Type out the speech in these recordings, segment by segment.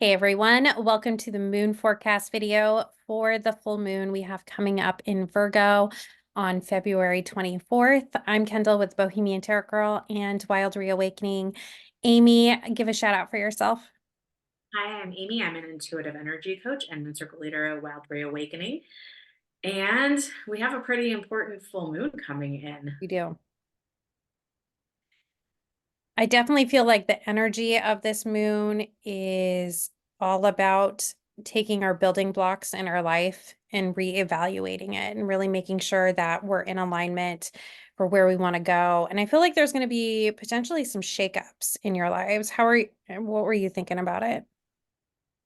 Hey everyone, welcome to the moon forecast video for the full moon we have coming up in Virgo on February 24th. I'm Kendall with Bohemian Tarot Girl and Wild Reawakening. Amy, give a shout out for yourself. Hi, I'm Amy. I'm an intuitive energy coach and moon circle leader at Wild Reawakening. And we have a pretty important full moon coming in. You do. I definitely feel like the energy of this moon is all about taking our building blocks in our life and reevaluating it and really making sure that we're in alignment for where we want to go. And I feel like there's going to be potentially some shakeups in your lives. What were you thinking about it?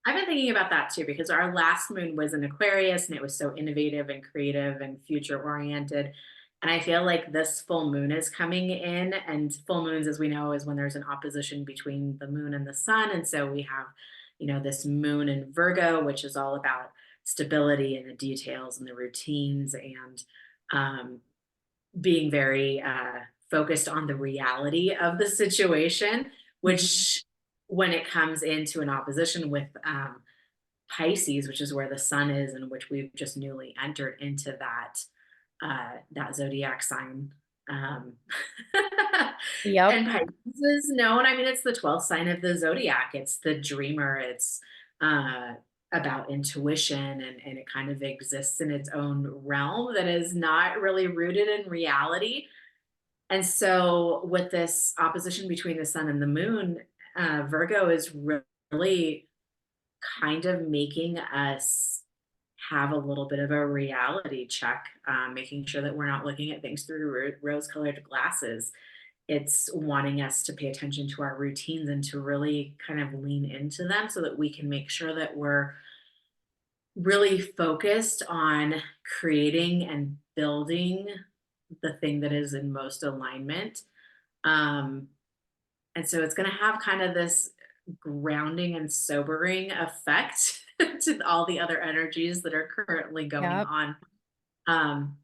I've been thinking about that too because our last moon was in Aquarius and it was so innovative and creative and future oriented. And I feel like this full moon is coming in, and full moons, as we know, is when there's an opposition between the moon and the sun. And so we have, this moon in Virgo, which is all about stability and the details and the routines and um, being very focused on the reality of the situation, Mhm. which when it comes into an opposition with Pisces, which is where the sun is, and which we've just newly entered into that zodiac sign. Um, Yep. and Pisces is known. I mean, it's the 12th sign of the zodiac. It's the dreamer. It's uh, about intuition, and it kind of exists in its own realm that is not really rooted in reality. And so, with this opposition between the sun and the moon, Virgo is really kind of making us have a little bit of a reality check, making sure that we're not looking at things through rose colored glasses. It's wanting us to pay attention to our routines and to really kind of lean into them so that we can make sure that we're really focused on creating and building the thing that is in most alignment. Um, and so it's going to have kind of this grounding and sobering effect to all the other energies that are currently going Yep. on. Um,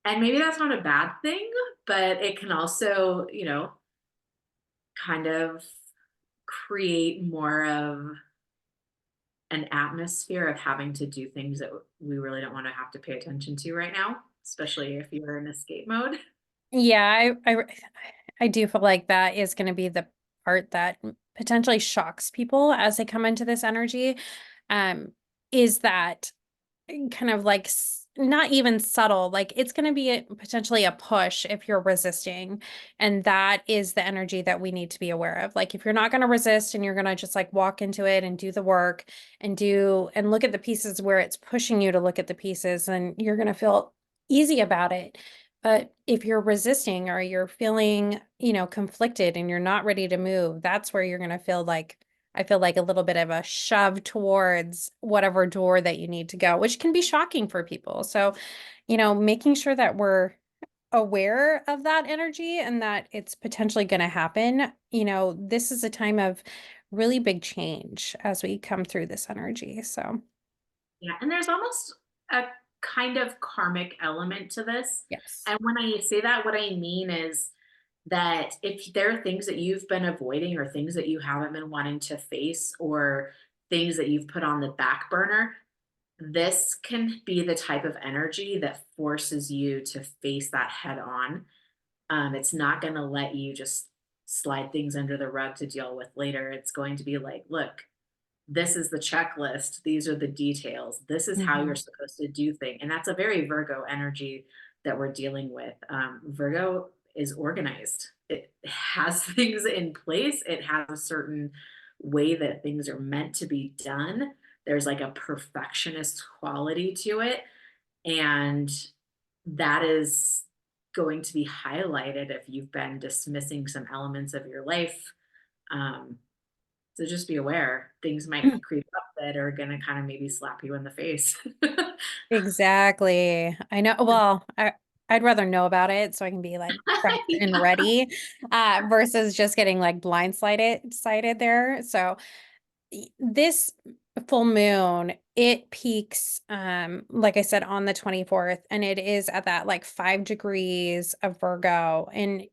and maybe that's not a bad thing, but it can also, kind of create more of an atmosphere of having to do things that we really don't want to have to pay attention to right now, especially if you're in escape mode. Yeah, I do feel like that is going to be the part that potentially shocks people as they come into this energy. Um, is that kind of like not even subtle, like it's going to be potentially a push if you're resisting. And that is the energy that we need to be aware of. Like if you're not going to resist and you're going to just like walk into it and do the work and look at the pieces where it's pushing you to look at the pieces, and you're going to feel easy about it. But if you're resisting or you're feeling, conflicted and you're not ready to move, that's where you're going to feel like I feel like a little bit of a shove towards whatever door that you need to go, which can be shocking for people. So, making sure that we're aware of that energy and that it's potentially going to happen. This is a time of really big change as we come through this energy. So, Yeah, and there's almost a kind of karmic element to this. yes. And when I say that, what I mean is that if there are things that you've been avoiding or things that you haven't been wanting to face or things that you've put on the back burner, this can be the type of energy that forces you to face that head on. It's not going to let you just slide things under the rug to deal with later. It's going to be like, look, this is the checklist. These are the details. This is how you're Mhm. supposed to do things. And that's a very Virgo energy that we're dealing with. Virgo is organized, it has things in place, it has a certain way that things are meant to be done. There's like a perfectionist quality to it. And that is going to be highlighted if you've been dismissing some elements of your life. Um, so just be aware, things might creep up that are gonna kind of maybe slap you in the face. Exactly. I know. Well, I'd rather know about it so I can be like prepped and Yeah. ready, versus just getting like blindsided sighted there. So this full moon, it peaks, like I said, on the 24th, and it is at that like 5 degrees of Virgo. And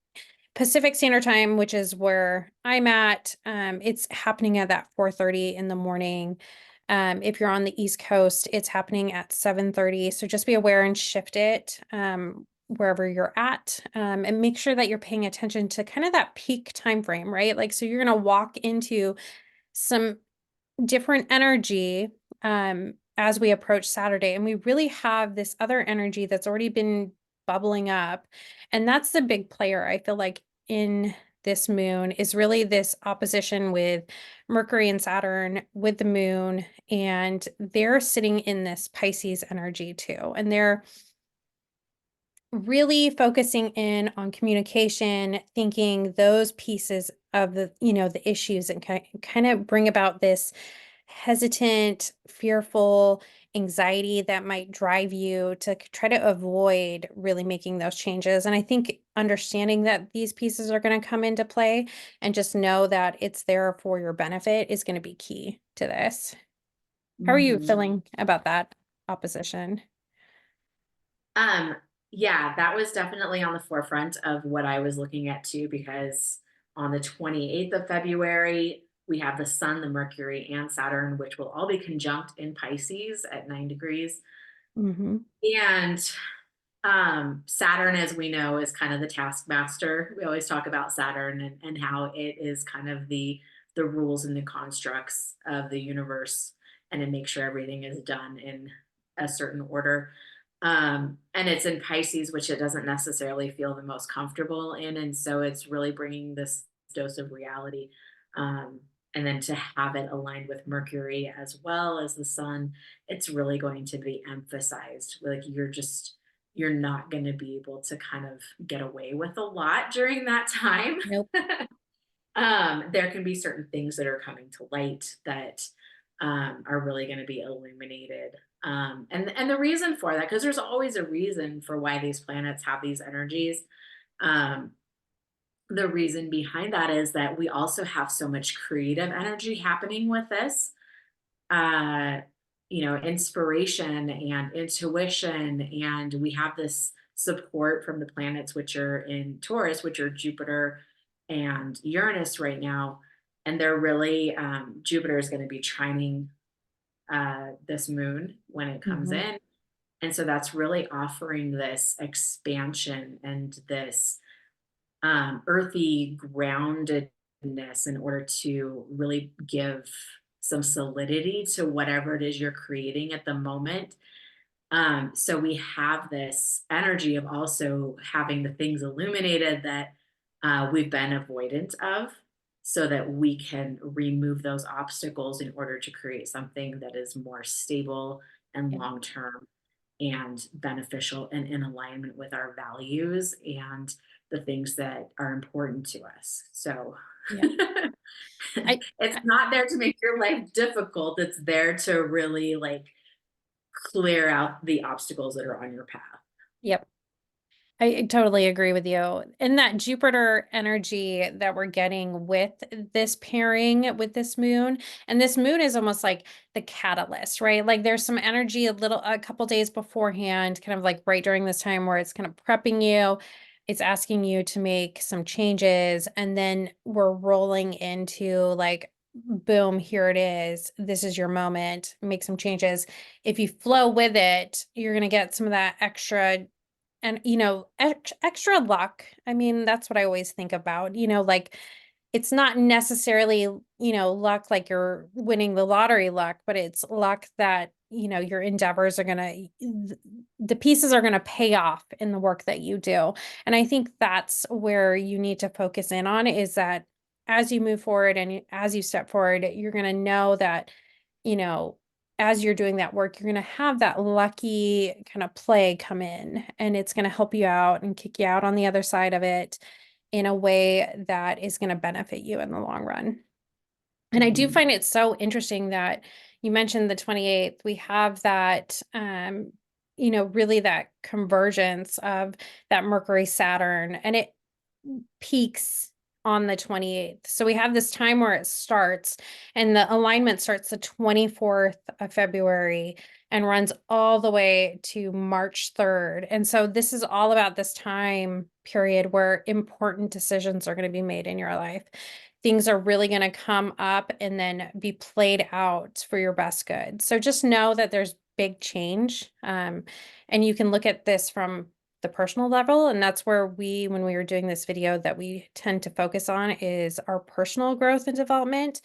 Pacific Standard Time, which is where I'm at, it's happening at that 4:30 in the morning. If you're on the East Coast, it's happening at 7:30. So just be aware and shift it wherever you're at, and make sure that you're paying attention to kind of that peak time frame, right? Like, so you're gonna walk into some different energy as we approach Saturday. And we really have this other energy that's already been bubbling up. And that's the big player, I feel like, in this moon is really this opposition with Mercury and Saturn with the moon. And they're sitting in this Pisces energy too. And they're really focusing in on communication, thinking those pieces of the, the issues and kind of bring about this hesitant, fearful anxiety that might drive you to try to avoid really making those changes. And I think understanding that these pieces are going to come into play and just know that it's there for your benefit is going to be key to this. How are you Mhm. feeling about that opposition? Um, yeah, that was definitely on the forefront of what I was looking at too, because on the 28th of February, we have the Sun, the Mercury, and Saturn, which will all be conjunct in Pisces at 9 degrees. Hmm. And Saturn, as we know, is kind of the taskmaster. We always talk about Saturn and how it is kind of the rules and the constructs of the universe, and to make sure everything is done in a certain order. And it's in Pisces, which it doesn't necessarily feel the most comfortable in, and so it's really bringing this dose of reality. Um, and then to have it aligned with Mercury as well as the Sun, it's really going to be emphasized. Like you're not going to be able to kind of get away with a lot during that time. Nope. There can be certain things that are coming to light that are really going to be illuminated. And the reason for that, because there's always a reason for why these planets have these energies. Um, the reason behind that is that we also have so much creative energy happening with this. uh, inspiration and intuition. And we have this support from the planets, which are in Taurus, which are Jupiter and Uranus right now. And they're really, Jupiter is going to be trining this moon when it comes Hmm. in. And so that's really offering this expansion and this earthy groundedness in order to really give some solidity to whatever it is you're creating at the moment. So we have this energy of also having the things illuminated that we've been avoidant of, so that we can remove those obstacles in order to create something that is more stable and Yeah. long term and beneficial and in alignment with our values and the things that are important to us. So Yeah. I, it's I not there to make your life difficult. It's there to really like clear out the obstacles that are on your path. yep. I totally agree with you. And that Jupiter energy that we're getting with this pairing with this moon, and this moon is almost like the catalyst, right? Like there's some energy a couple days beforehand, kind of like right during this time where it's kind of prepping you. It's asking you to make some changes, and then we're rolling into like, boom, here it is. This is your moment. Make some changes. If you flow with it, you're going to get some of that extra and, extra luck. I mean, that's what I always think about, like it's not necessarily, luck like you're winning the lottery luck, but it's luck that, your endeavors are the pieces are going to pay off in the work that you do. And I think that's where you need to focus in on is that as you move forward and as you step forward, you're going to know that, you know, as you're doing that work, you're going to have that lucky kind of play come in and it's going to help you out and kick you out on the other side of it in a way that is going to benefit you in the long run. And I do Mhm. find it so interesting that you mentioned the 28th. We have that, really that convergence of that Mercury Saturn, and it peaks. on the 28th. So we have this time where it starts, and the alignment starts the 24th of February and runs all the way to March 3rd. And so this is all about this time period where important decisions are going to be made in your life. Things are really going to come up and then be played out for your best good. So just know that there's big change. And you can look at this from the personal level. And that's where when we were doing this video, that we tend to focus on is our personal growth and development.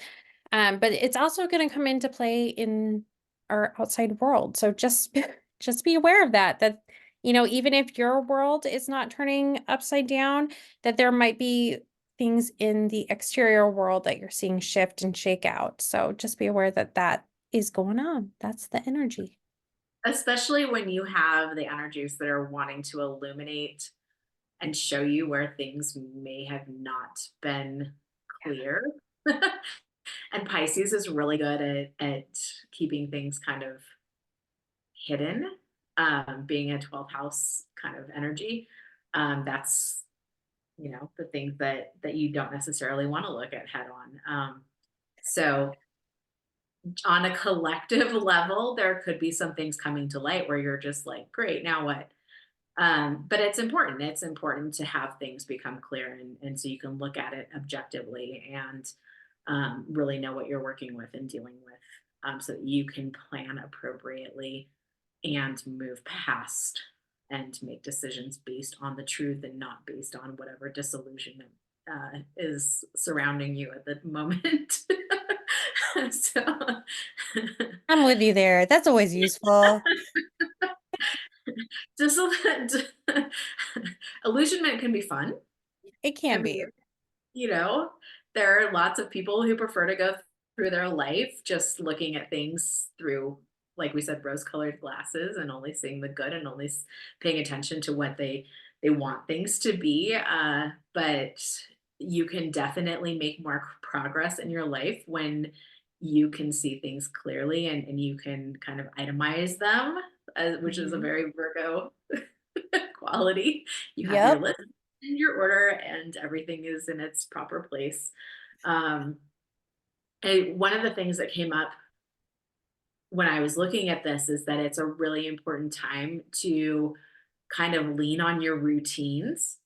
But it's also going to come into play in our outside world. So just be aware of that, even if your world is not turning upside down, that there might be things in the exterior world that you're seeing shift and shake out. So just be aware that that is going on. That's the energy. Especially when you have the energies that are wanting to illuminate and show you where things may have not been clear. And Pisces is really good at keeping things kind of hidden, being a 12th house kind of energy. That's the things that you don't necessarily want to look at head on. So on a collective level, there could be some things coming to light where you're just like, great, now what? But it's important. It's important to have things become clear, and so you can look at it objectively and really know what you're working with and dealing with, so that you can plan appropriately and move past and make decisions based on the truth and not based on whatever disillusionment is surrounding you at the moment. So, I'm with you there. That's always useful. just illusionment can be fun. It I can mean, be. you know, there are lots of people who prefer to go through their life just looking at things through, like we said, rose-colored glasses and only seeing the good and only paying attention to what they want things to be. But you can definitely make more progress in your life when you can see things clearly, and you can kind of itemize them, which is a Mhm. very Virgo quality. You have your Yep. list in your order and everything is in its proper place. Um, and one of the things that came up when I was looking at this is that it's a really important time to kind of lean on your routines,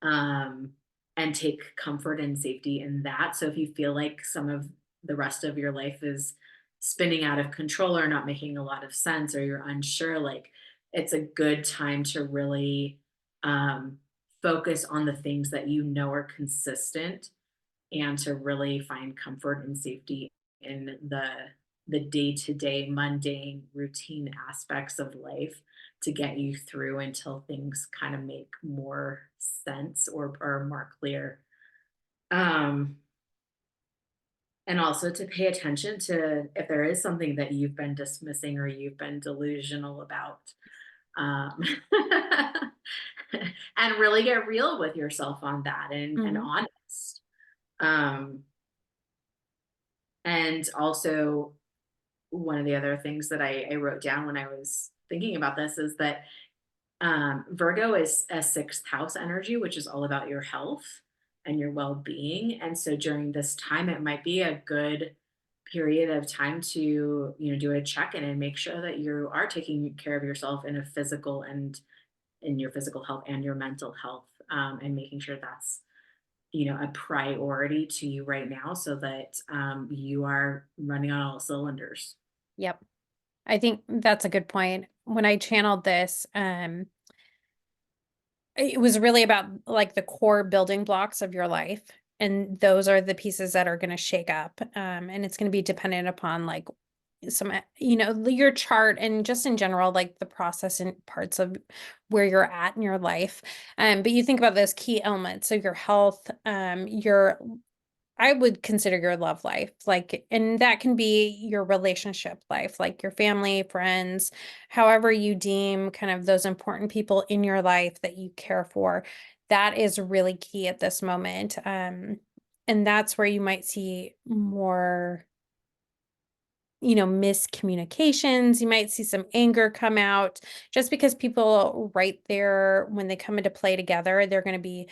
um, and take comfort and safety in that. So if you feel like some of the rest of your life is spinning out of control or not making a lot of sense, or you're unsure, like it's a good time to really um, focus on the things that you know are consistent, and to really find comfort and safety in the day-to-day mundane routine aspects of life to get you through until things kind of make more sense or are more clear. Um, and also to pay attention to if there is something that you've been dismissing or you've been delusional about. Um, and really get real with yourself on that, and Mhm. honest. Um, and also, one of the other things that I wrote down when I was thinking about this is that Virgo is a sixth house energy, which is all about your health and your well being. And so during this time, it might be a good period of time to do a check in and make sure that you are taking care of yourself in a physical and in your physical health and your mental health, and making sure that's a priority to you right now, so that you are running on all cylinders. Yep. I think that's a good point. When I channeled this, it was really about like the core building blocks of your life. And those are the pieces that are going to shake up. And it's going to be dependent upon like your chart and just in general, like the process and parts of where you're at in your life. But you think about those key elements. So your health, I would consider your love life, like, and that can be your relationship life, like your family, friends, however you deem kind of those important people in your life that you care for. That is really key at this moment. And that's where you might see more, miscommunications. You might see some anger come out just because people right there, when they come into play together, they're going to be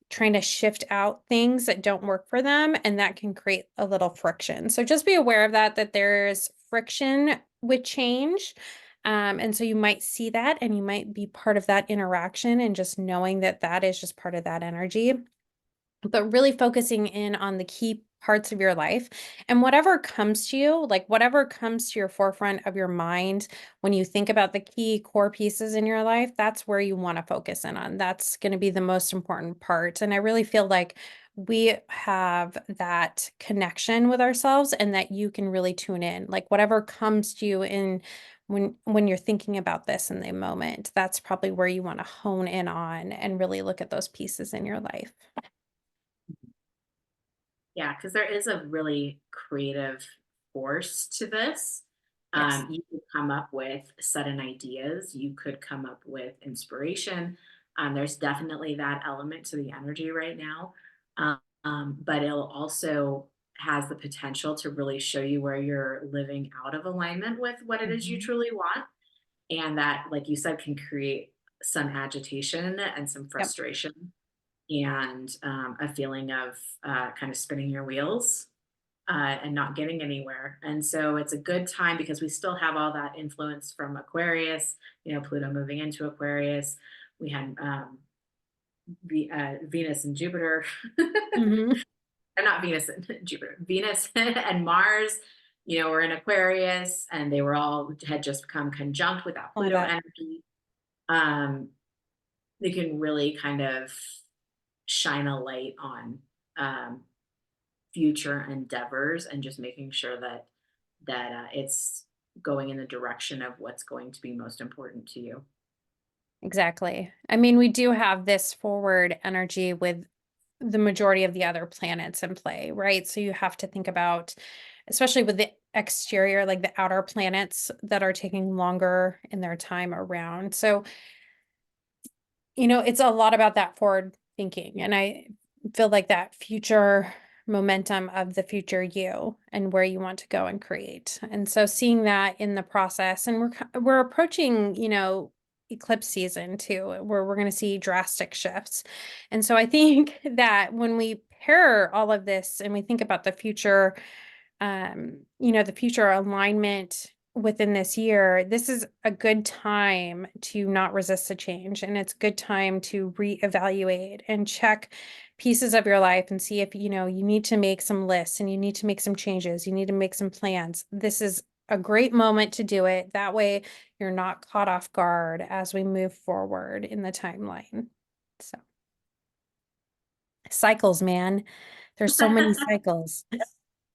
trying to shift out things that don't work for them, and that can create a little friction. So just be aware of that, that there's friction with change. And so you might see that and you might be part of that interaction, and just knowing that that is just part of that energy, but really focusing in on the key parts of your life, and whatever comes to you, like whatever comes to your forefront of your mind when you think about the key core pieces in your life, that's where you want to focus in on. That's going to be the most important part. And I really feel like we have that connection with ourselves, and that you can really tune in, like whatever comes to you in when you're thinking about this in the moment, that's probably where you want to hone in on and really look at those pieces in your life. Yeah, because there is a really creative force to this. Yes. You could come up with sudden ideas, you could come up with inspiration. There's definitely that element to the energy right now. But it'll also has the potential to really show you where you're living out of alignment with what it is you Mhm. truly want. And that, like you said, can create some agitation and some Yep. frustration, and a feeling of kind of spinning your wheels and not getting anywhere. And so it's a good time because we still have all that influence from Aquarius, Pluto moving into Aquarius. We had Venus and Jupiter, Mhm. or not Venus and Jupiter, Venus and Mars, were in Aquarius, and they were all had just become conjunct with that I Pluto bet. energy. Um, they can really kind of shine a light on um, future endeavors, and just making sure that it's going in the direction of what's going to be most important to you. Exactly. I mean, we do have this forward energy with the majority of the other planets in play, right? So you have to think about, especially with the exterior, like the outer planets that are taking longer in their time around. So, it's a lot about that forward thinking. And I feel like that future momentum of the future you and where you want to go and create. And so seeing that in the process, and we're approaching, eclipse season too, where we're going to see drastic shifts. And so I think that when we pair all of this and we think about the future alignment within this year, this is a good time to not resist the change. And it's a good time to reevaluate and check pieces of your life and see if, you need to make some lists and you need to make some changes. You need to make some plans. This is a great moment to do it. That way you're not caught off guard as we move forward in the timeline. So cycles, man. There's so many cycles.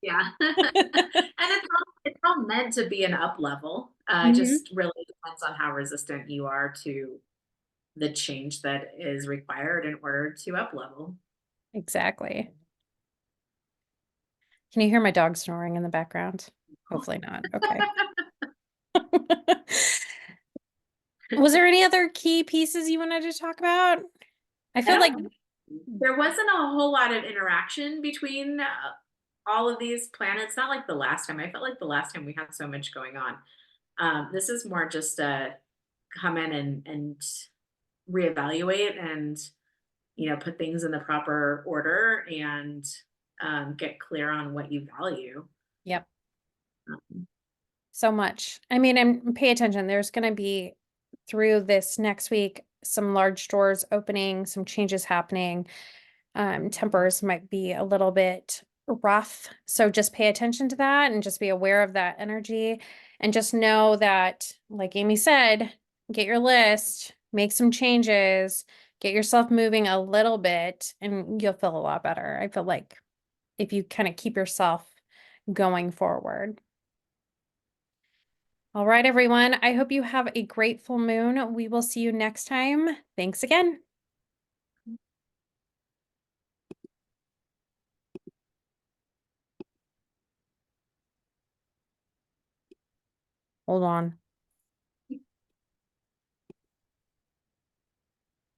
Yeah. And it's all meant to be an up level. Mhm. Just really depends on how resistant you are to the change that is required in order to up level. Exactly. Can you hear my dog snoring in the background? Hopefully not. Okay. Was there any other key pieces you wanted to talk about? I I feel like, don't There wasn't a whole lot of interaction between all of these planets. Not like the last time. I felt like the last time we had so much going on. This is more just come in and reevaluate, and put things in the proper order, and get clear on what you value. yep, Um, so much. I mean, and pay attention. There's going to be through this next week some large stores opening, some changes happening. Tempers might be a little bit rough. So just pay attention to that and just be aware of that energy. And just know that, like Amy said, get your list, make some changes, get yourself moving a little bit, and you'll feel a lot better. I feel like if you kind of keep yourself going forward. All right, everyone. I hope you have a great full moon. We will see you next time. Thanks again. Hold on.